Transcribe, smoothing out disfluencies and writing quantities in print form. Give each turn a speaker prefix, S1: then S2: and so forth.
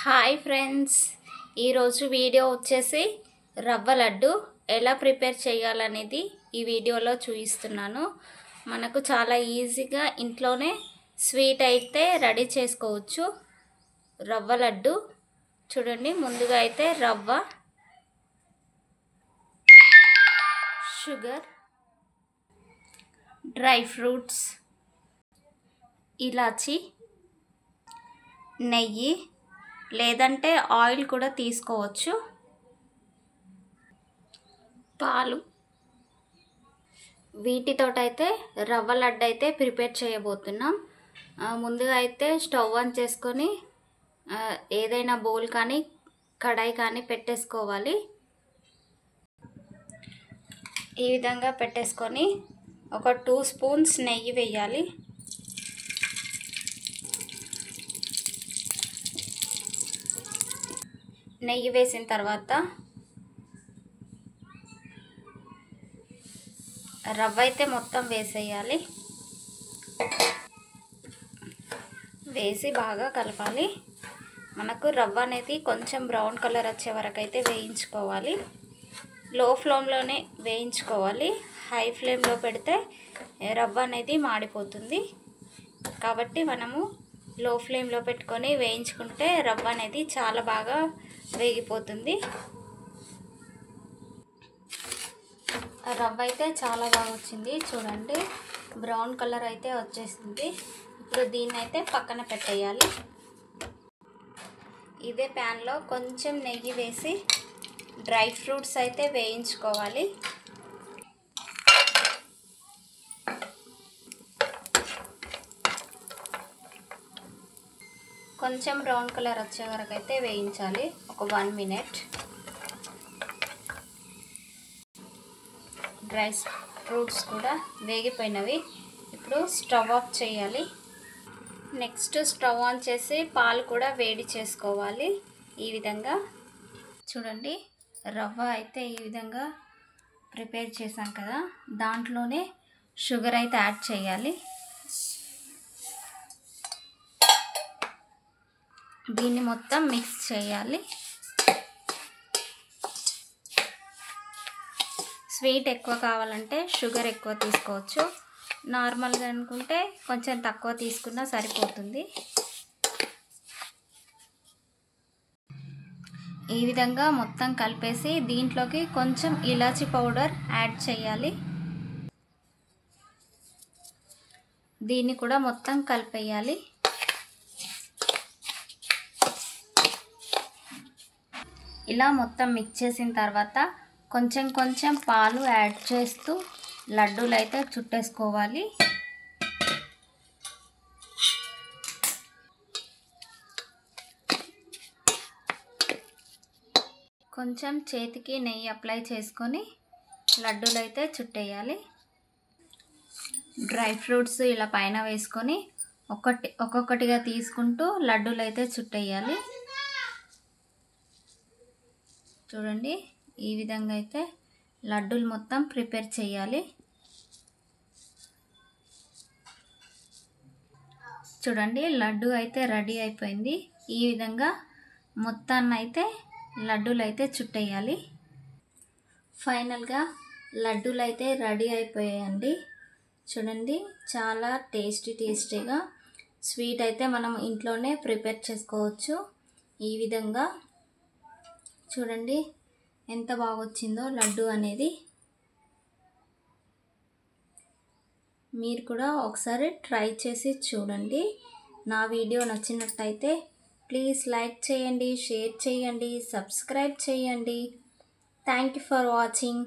S1: Hi friends, ఈరోజు video వచ్చేసి రవ్వ లడ్డు ఎలా ప్రిపేర్ చేయాలనేది ఈ వీడియోలో చూపిస్తున్నాను. మనకు చాలా ఈజీగా ఇంట్లోనే స్వీట్ అయితే రెడీ చేసుకోవచ్చు. రవ్వ లడ్డు చూడండి, ముందుగా అయితే రవ్వ, షుగర్, డ్రై ఫ్రూట్స్, ఇలాచి, నెయ్యి లేదంటే ఆయిల్ కూడా తీసుకోవచ్చు, పాలు. వీటితోటైతే రవ్వ లడ్డు అయితే ప్రిపేర్ చేయబోతున్నాం. ముందుగా అయితే స్టవ్ ఆన్ చేసుకొని ఏదైనా బౌల్ కానీ కడాయి కానీ పెట్టేసుకోవాలి. ఈ విధంగా పెట్టేసుకొని ఒక 2 స్పూన్స్ నెయ్యి వేయాలి. నెయ్యి వేసిన తర్వాత రవ్వ అయితే మొత్తం వేసేయాలి. వేసి బాగా కలపాలి. మనకు రవ్వ అనేది కొంచెం బ్రౌన్ కలర్ వచ్చే వరకు అయితే వేయించుకోవాలి. లో ఫ్లేమ్లోనే వేయించుకోవాలి. హై ఫ్లేమ్లో పెడితే రవ్వ అనేది మాడిపోతుంది. కాబట్టి మనము లో ఫ్లేమ్లో పెట్టుకొని వేయించుకుంటే రవ్వ అనేది చాలా బాగా వేగిపోతుంది. రవ్వ అయితే చాలా బాగా వచ్చింది చూడండి, బ్రౌన్ కలర్ అయితే వచ్చేసింది. ఇప్పుడు దీన్ని అయితే పక్కన పెట్టేయాలి. ఇదే ప్యాన్లో కొంచెం నెయ్యి వేసి డ్రై ఫ్రూట్స్ అయితే వేయించుకోవాలి. కొంచెం బ్రౌన్ కలర్ వచ్చే వరకు అయితే వేయించాలి, ఒక 1 మినిట్. డ్రై ఫ్రూట్స్ కూడా వేగిపోయినవి. ఇప్పుడు స్టవ్ ఆఫ్ చేయాలి. నెక్స్ట్ స్టవ్ ఆన్ చేసి పాలు కూడా వేడి చేసుకోవాలి. ఈ విధంగా చూడండి, రవ్వ అయితే ఈ విధంగా ప్రిపేర్ చేసాం కదా, దాంట్లోనే షుగర్ అయితే యాడ్ చేయాలి. దీన్ని మొత్తం మిక్స్ చేయాలి. స్వీట్ ఎక్కువ కావాలంటే షుగర్ ఎక్కువ తీసుకోవచ్చు, నార్మల్గా అనుకుంటే కొంచెం తక్కువ తీసుకున్నా సరిపోతుంది. ఈ విధంగా మొత్తం కలిపేసి దీంట్లోకి కొంచెం ఇలాచి పౌడర్ యాడ్ చేయాలి. దీన్ని కూడా మొత్తం కలిపేయాలి. ఇలా మొత్తం మిక్స్ చేసిన తర్వాత కొంచెం కొంచెం పాలు యాడ్ చేస్తూ లడ్డూలు అయితే చుట్టేసుకోవాలి. కొంచెం చేతికి నెయ్యి అప్లై చేసుకొని లడ్డూలు అయితే చుట్టేయాలి. డ్రై ఫ్రూట్స్ ఇలా పైన వేసుకొని ఒక్కొక్కటిగా తీసుకుంటూ లడ్డూలు అయితే చుట్టేయాలి. చూడండి, ఈ విధంగా అయితే లడ్డూలు మొత్తం ప్రిపేర్ చేయాలి. చూడండి, లడ్డు అయితే రెడీ అయిపోయింది. ఈ విధంగా మొత్తాన్ని అయితే లడ్డూలు అయితే చుట్టేయాలి. ఫైనల్గా లడ్డూలు అయితే రెడీ అయిపోయాయండి. చూడండి, చాలా టేస్టీగా స్వీట్ అయితే మనం ఇంట్లోనే ప్రిపేర్ చేసుకోవచ్చు. ఈ విధంగా చూడండి ఎంత బాగా వచ్చిందో లడ్డు అనేది. మీరు కూడా ఒకసారి ట్రై చేసి చూడండి. నా వీడియో నచ్చినట్టయితే ప్లీజ్ లైక్ చేయండి, షేర్ చేయండి, సబ్స్క్రైబ్ చేయండి. Thank you for watching.